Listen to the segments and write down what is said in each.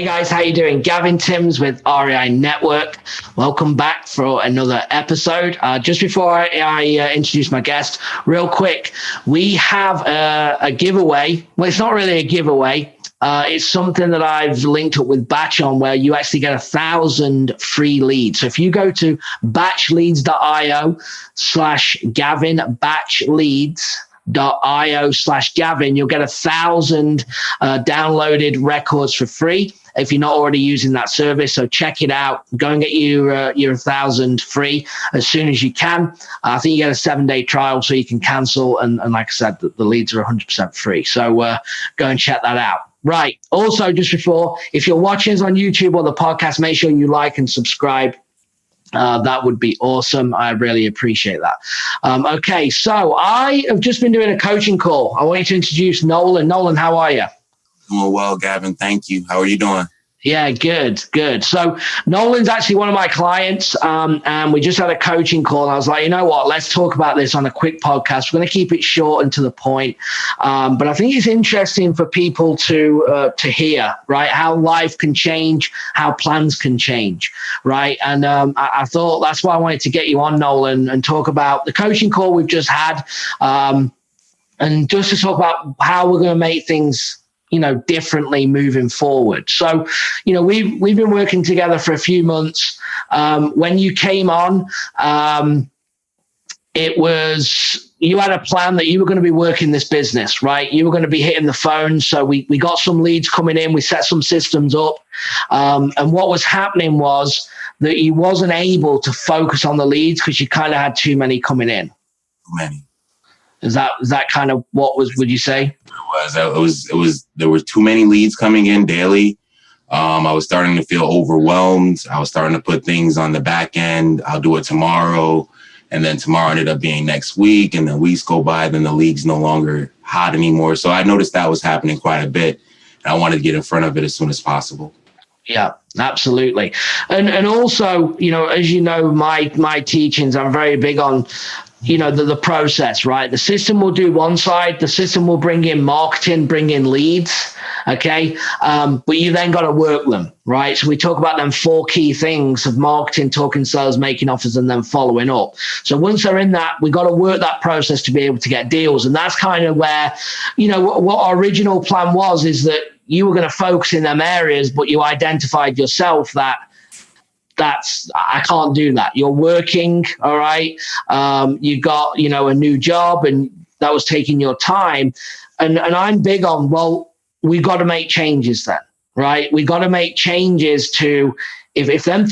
Hey guys, how you doing? Gavin Timms with REI Network. Welcome back for another episode. Just before I introduce my guest, real quick, we have a giveaway. Well, it's not really a giveaway. It's something that I've linked up with Batch on, where you actually get 1,000 free leads. So if you go to batchleads.io/Gavin, batchleads.io/Gavin, you'll get 1,000 downloaded records for free if you're not already using that service. So check it out. Go and get your 1,000 free as soon as you can. I think you get a 7-day trial, so you can cancel. And like I said, the leads are 100% free. So go and check that out. Right. Also, just before, if you're watching us on YouTube or the podcast, make sure you like and subscribe. That would be awesome. I really appreciate that. Okay, so I have just been doing a coaching call. I want you to introduce Nolan. Nolan, how are you? Doing well, Gavin. Thank you. How are you doing? Yeah, good. So Nolan's actually one of my clients, and we just had a coaching call. And I was like, you know what? Let's talk about this on a quick podcast. We're going to keep it short and to the point. But I think it's interesting for people to hear, right? How life can change, how plans can change, right? And I thought that's why I wanted to get you on, Nolan, and talk about the coaching call we've just had, and just to talk about how we're going to make things differently moving forward. So, we've been working together for a few months. When you came on, it was, you had a plan that you were going to be working this business, right? You were going to be hitting the phone. So we got some leads coming in. We set some systems up. And what was happening was that you wasn't able to focus on the leads because you kind of had too many coming in. Too many. Is that kind of what would you say? It was there were too many leads coming in daily. I was starting to feel overwhelmed. I was starting to put things on the back end. I'll do it tomorrow. And then tomorrow ended up being next week. And then weeks go by, then the league's no longer hot anymore. So I noticed that was happening quite a bit. And I wanted to get in front of it as soon as possible. Yeah, absolutely. And also, as you know, my teachings, I'm very big on the process, right? The system will do one side, the system will bring in marketing, bring in leads, okay? But you then got to work them, right? So we talk about them 4 key things of marketing, talking sales, making offers, and then following up. So once they're in that, we got to work that process to be able to get deals. And that's kind of where, what our original plan was, is that you were going to focus in them areas, but you identified yourself that I can't do that. You're working, all right. You got, a new job, and that was taking your time. And I'm big on, well, we got to make changes then, right? We got to make changes to, if them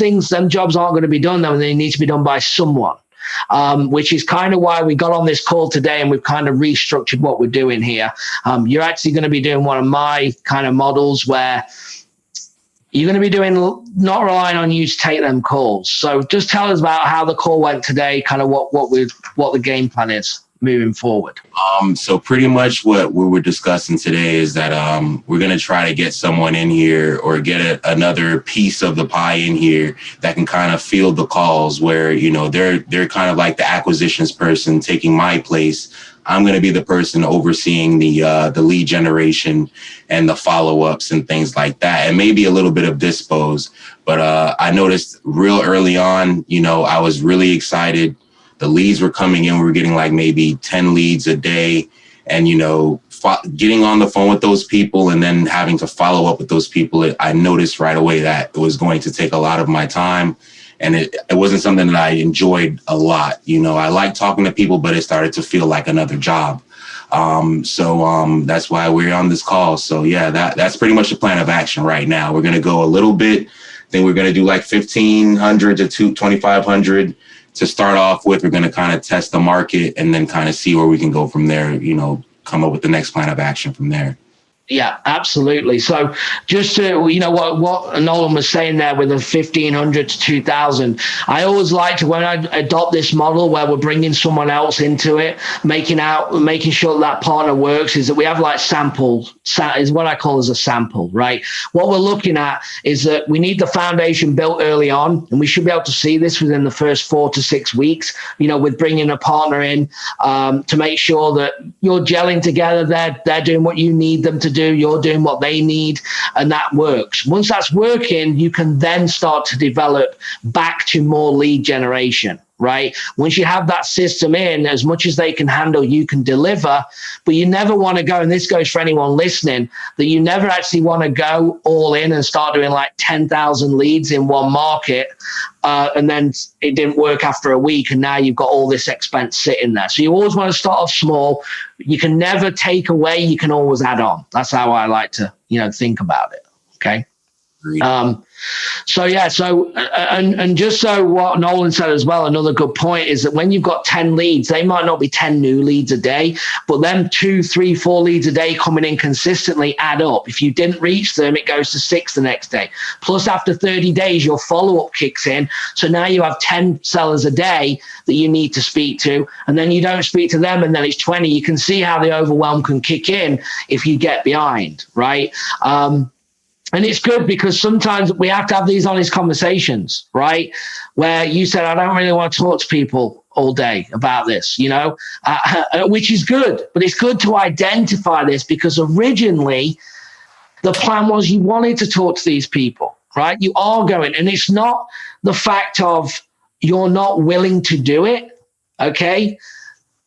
jobs aren't going to be done, then they need to be done by someone. Which is kind of why we got on this call today, and we've kind of restructured what we're doing here. You're actually going to be doing one of my kind of models where you're going to be doing, not relying on you to take them calls. So just tell us about how the call went today, kind of what the game plan is moving forward. So pretty much what we were discussing today is that we're going to try to get someone in here, or get another piece of the pie in here that can kind of field the calls, where, they're kind of like the acquisitions person taking my place. I'm going to be the person overseeing the lead generation and the follow-ups and things like that, and maybe a little bit of dispose. But I noticed real early on, I was really excited. The leads were coming in. We were getting like maybe 10 leads a day, and, getting on the phone with those people and then having to follow up with those people. I noticed right away that it was going to take a lot of my time. And it wasn't something that I enjoyed a lot. I like talking to people, but it started to feel like another job. So that's why we're on this call. So yeah, that's pretty much the plan of action right now. We're going to go a little bit. Then we're going to do like 1,500 to 2,500 to start off with. We're going to kind of test the market and then kind of see where we can go from there, come up with the next plan of action from there. Yeah, absolutely. So just to, what Nolan was saying there with the 1,500 to 2,000, I always like to, when I adopt this model where we're bringing someone else into it, making sure that partner works, is that we have like is what I call as a sample, right? What we're looking at is that we need the foundation built early on, and we should be able to see this within the first 4 to 6 weeks, with bringing a partner in, to make sure that you're gelling together. They're doing what you need them to do, you're doing what they need, and that works. Once that's working, you can then start to develop back to more lead generation. Right? Once you have that system in, as much as they can handle, you can deliver, but you never want to go, and this goes for anyone listening, that you never actually want to go all in and start doing like 10,000 leads in one market. And then it didn't work after a week, and now you've got all this expense sitting there. So you always want to start off small. You can never take away, you can always add on. That's how I like to, think about it. Okay. And just so what Nolan said as well, another good point is that when you've got 10 leads, they might not be 10 new leads a day, but them 2, 3, 4 leads a day coming in consistently add up. If you didn't reach them, it goes to 6 the next day. Plus, after 30 days, your follow-up kicks in. So now you have 10 sellers a day that you need to speak to, and then you don't speak to them, and then it's 20. You can see how the overwhelm can kick in if you get behind, right? And it's good because sometimes we have to have these honest conversations, right? Where you said, I don't really want to talk to people all day about this, which is good. But it's good to identify this because originally the plan was you wanted to talk to these people, right? You are going. And it's not the fact of you're not willing to do it, okay?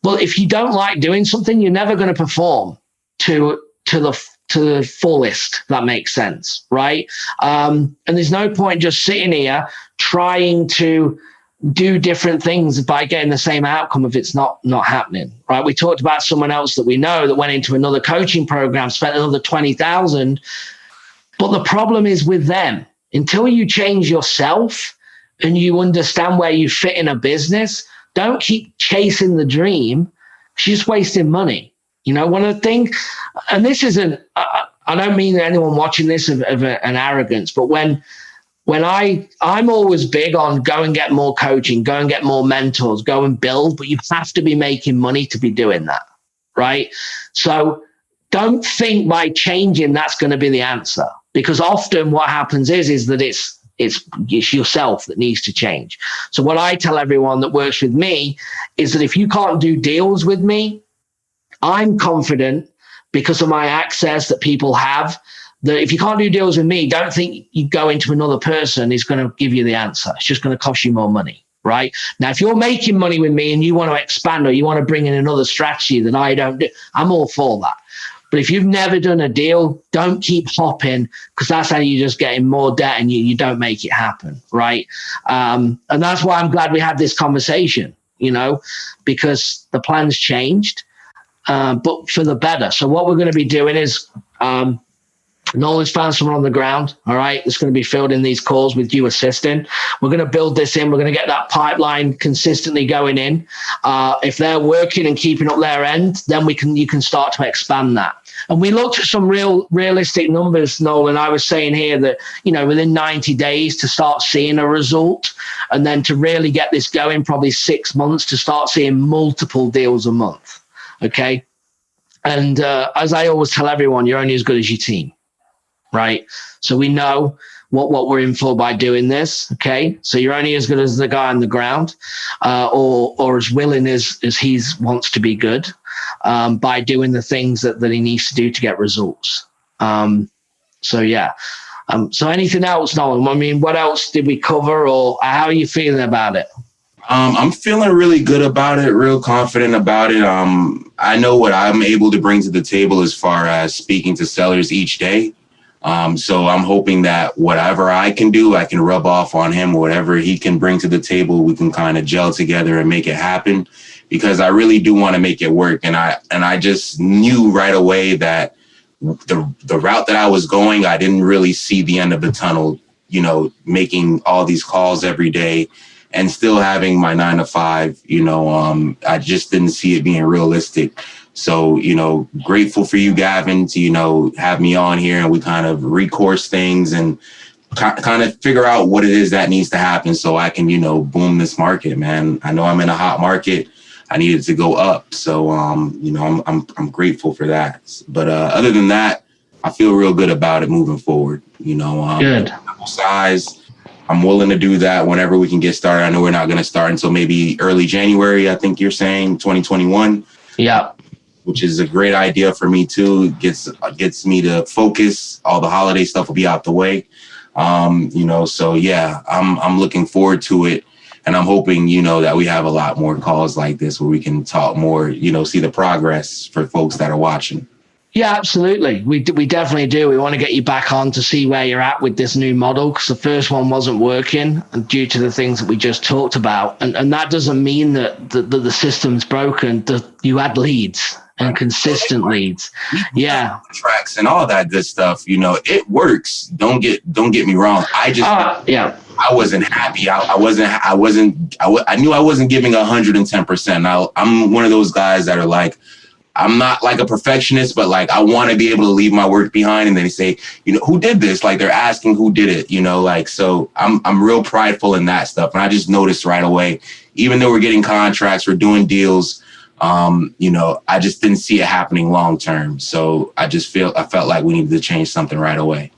Well, if you don't like doing something, you're never going to perform to the fullest, if that makes sense, right? And there's no point just sitting here trying to do different things by getting the same outcome if it's not happening, right? We talked about someone else that we know that went into another coaching program, spent another 20,000, but the problem is with them, until you change yourself and you understand where you fit in a business, don't keep chasing the dream. She's just wasting money. One of the things, and this isn't, I don't mean anyone watching this of an arrogance, but when I'm always big on go and get more coaching, go and get more mentors, go and build, but you have to be making money to be doing that, right? So don't think by changing that's going to be the answer, because often what happens is that it's yourself that needs to change. So what I tell everyone that works with me is that if you can't do deals with me, I'm confident because of my access that people have, that if you can't do deals with me, don't think you go into another person is going to give you the answer. It's just going to cost you more money, right? Now, if you're making money with me and you want to expand or you want to bring in another strategy that I don't do, I'm all for that. But if you've never done a deal, don't keep hopping, because that's how you just get in more debt and you don't make it happen, right? And that's why I'm glad we had this conversation, because the plan's changed. But for the better. So what we're going to be doing is Nolan's found someone on the ground, all right? It's going to be filled in these calls with you assisting. We're going to build this in. We're going to get that pipeline consistently going in. If they're working and keeping up their end, then you can start to expand that. And we looked at some realistic numbers, Nolan. I was saying here that, within 90 days to start seeing a result, and then to really get this going, probably 6 months to start seeing multiple deals a month. Okay. And as I always tell everyone, you're only as good as your team, right? So we know what we're in for by doing this. Okay. So you're only as good as the guy on the ground, or as willing as he wants to be good, by doing the things that he needs to do to get results. So anything else, Nolan? I mean, what else did we cover, or how are you feeling about it? I'm feeling really good about it, real confident about it. I know what I'm able to bring to the table as far as speaking to sellers each day. So I'm hoping that whatever I can do, I can rub off on him. Whatever he can bring to the table, we can kind of gel together and make it happen, because I really do want to make it work. And I just knew right away that the route that I was going, I didn't really see the end of the tunnel, making all these calls every day and still having my 9 to 5, I just didn't see it being realistic. So, grateful for you, Gavin, to, have me on here, and we kind of recourse things and kind of figure out what it is that needs to happen so I can, boom this market, man. I know I'm in a hot market. I needed to go up. So, I'm grateful for that. But other than that, I feel real good about it moving forward. Good. Size. I'm willing to do that whenever we can get started. I know we're not going to start until maybe early January. I think you're saying 2021. Yeah. which is a great idea for me too. It gets me to focus. All the holiday stuff will be out the way. So yeah, I'm looking forward to it. And I'm hoping, that we have a lot more calls like this where we can talk more, see the progress for folks that are watching. Yeah, absolutely. We definitely do. We want to get you back on to see where you're at with this new model, because the first one wasn't working due to the things that we just talked about. And that doesn't mean that the system's broken, that you had leads and consistent leads. Yeah. Tracks and all that good stuff. It works. Don't get me wrong. I wasn't happy. I knew I wasn't giving 110%. I'm one of those guys that are like, I'm not like a perfectionist, but like, I want to be able to leave my work behind. And then they say, who did this? Like, they're asking who did it, so I'm real prideful in that stuff. And I just noticed right away, even though we're getting contracts, we're doing deals, I just didn't see it happening long term. So I felt like we needed to change something right away.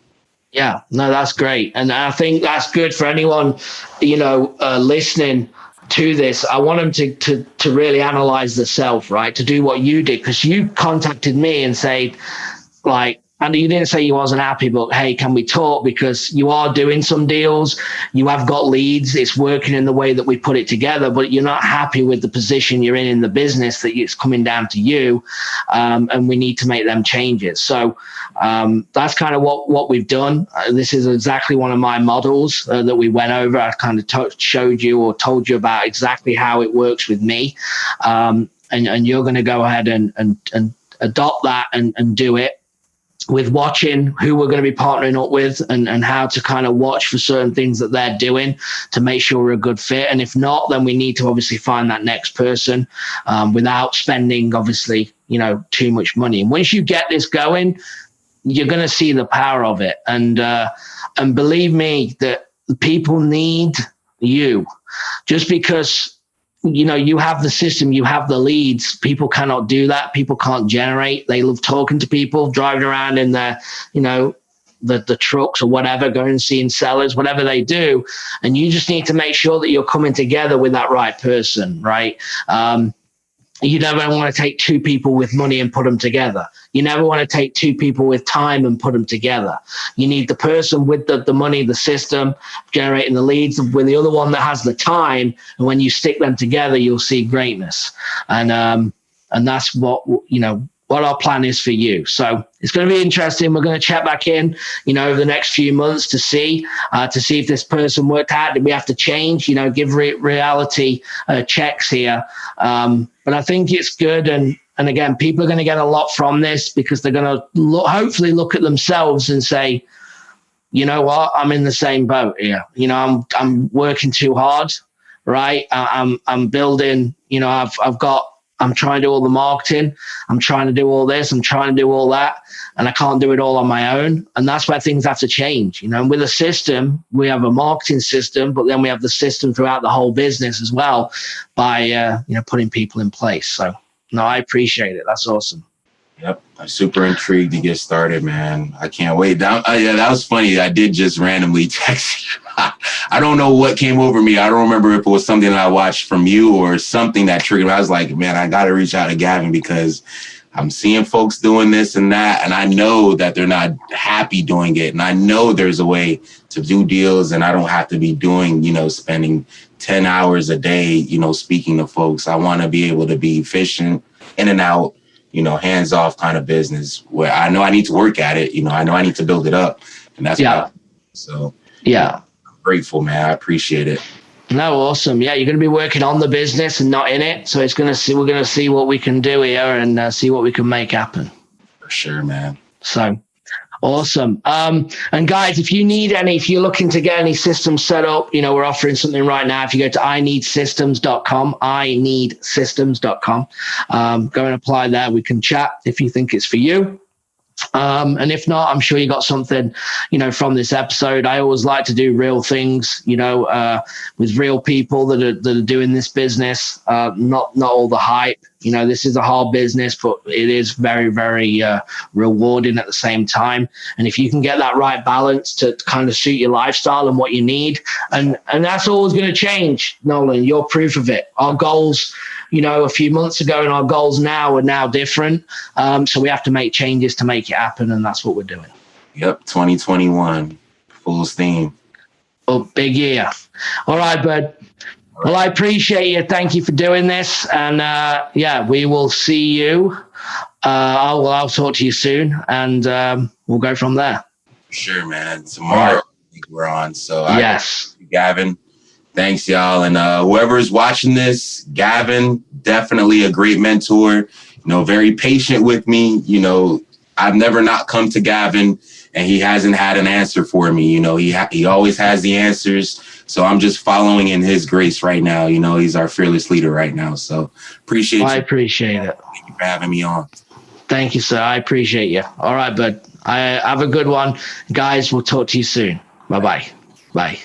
Yeah, no, that's great. And I think that's good for anyone, listening to this. I want them to really analyze the self, right? To do what you did, because you contacted me and said, like, and you didn't say you wasn't happy, but hey, can we talk? Because you are doing some deals, you have got leads, it's working in the way that we put it together, but you're not happy with the position you're in the business, that it's coming down to you, and we need to make them changes. So that's kind of what we've done. This is exactly one of my models that we went over. I kind of showed you or told you about exactly how it works with me, and you're going to go ahead and adopt that and do it, with watching who we're going to be partnering up with and how to kind of watch for certain things that they're doing to make sure we're a good fit. And if not, then we need to obviously find that next person without spending, obviously, too much money. And once you get this going, you're going to see the power of it. And believe me, that people need you. Just because you have the system, you have the leads. People cannot do that. People can't generate. They love talking to people, driving around in their, the trucks or whatever, going and seeing sellers, whatever they do. And you just need to make sure that you're coming together with that right person, right? You never want to take two people with money and put them together. You never want to take two people with time and put them together. You need the person with the money, the system, generating the leads, with the other one that has the time. And when you stick them together, you'll see greatness. And that's what our plan is for you. So it's going to be interesting. We're going to check back in, over the next few months to see if this person worked out. Did we have to change? Give reality checks here. But I think it's good. And again, people are going to get a lot from this, because they're going to hopefully look at themselves and say, you know what, I'm in the same boat here. I'm working too hard, right? I'm building, I'm trying to do all the marketing. I'm trying to do all this. I'm trying to do all that. And I can't do it all on my own. And that's where things have to change. And with a system, we have a marketing system, but then we have the system throughout the whole business as well by, putting people in place. So, no, I appreciate it. That's awesome. Yep. I'm super intrigued to get started, man. I can't wait. That was funny. I did just randomly text you. I don't know what came over me. I don't remember if it was something that I watched from you or something that triggered me. I was like, man, I got to reach out to Gavin, because I'm seeing folks doing this and that, and I know that they're not happy doing it. And I know there's a way to do deals, and I don't have to be doing, spending 10 hours a day, speaking to folks. I want to be able to be efficient, in and out, hands off kind of business, where I know I need to work at it. I know I need to build it up, and that's so yeah. I'm grateful, man. I appreciate it. No, awesome. Yeah, you're going to be working on the business and not in it. So we're going to see what we can do here and see what we can make happen. For sure, man. So awesome. And guys, if you're looking to get any systems set up, we're offering something right now. If you go to ineedsystems.com, go and apply there. We can chat if you think it's for you. And if not, I'm sure you got something, from this episode. I always like to do real things, with real people that are doing this business, not all the hype. this is a hard business, but it is very, very rewarding at the same time. And if you can get that right balance to kind of suit your lifestyle and what you need, and that's always going to change, Nolan, you're proof of it. Our goals, a few months ago and our goals now are now different. So we have to make changes to make it happen. And that's what we're doing. Yep. 2021, full steam. Oh, big year. All right, bud. Well, I appreciate you. Thank you for doing this. And we will see you. I'll talk to you soon, and we'll go from there. Sure, man. Tomorrow I think we're on. So yes, Gavin. Thanks, y'all. And whoever's watching this, Gavin, definitely a great mentor. Very patient with me. I've never not come to Gavin and he hasn't had an answer for me. He always has the answers. So I'm just following in his grace right now. He's our fearless leader right now. So appreciate you. I appreciate it. Thank you for having me on. Thank you, sir. I appreciate you. All right, bud. I have a good one. Guys, we'll talk to you soon. Bye-bye. Bye.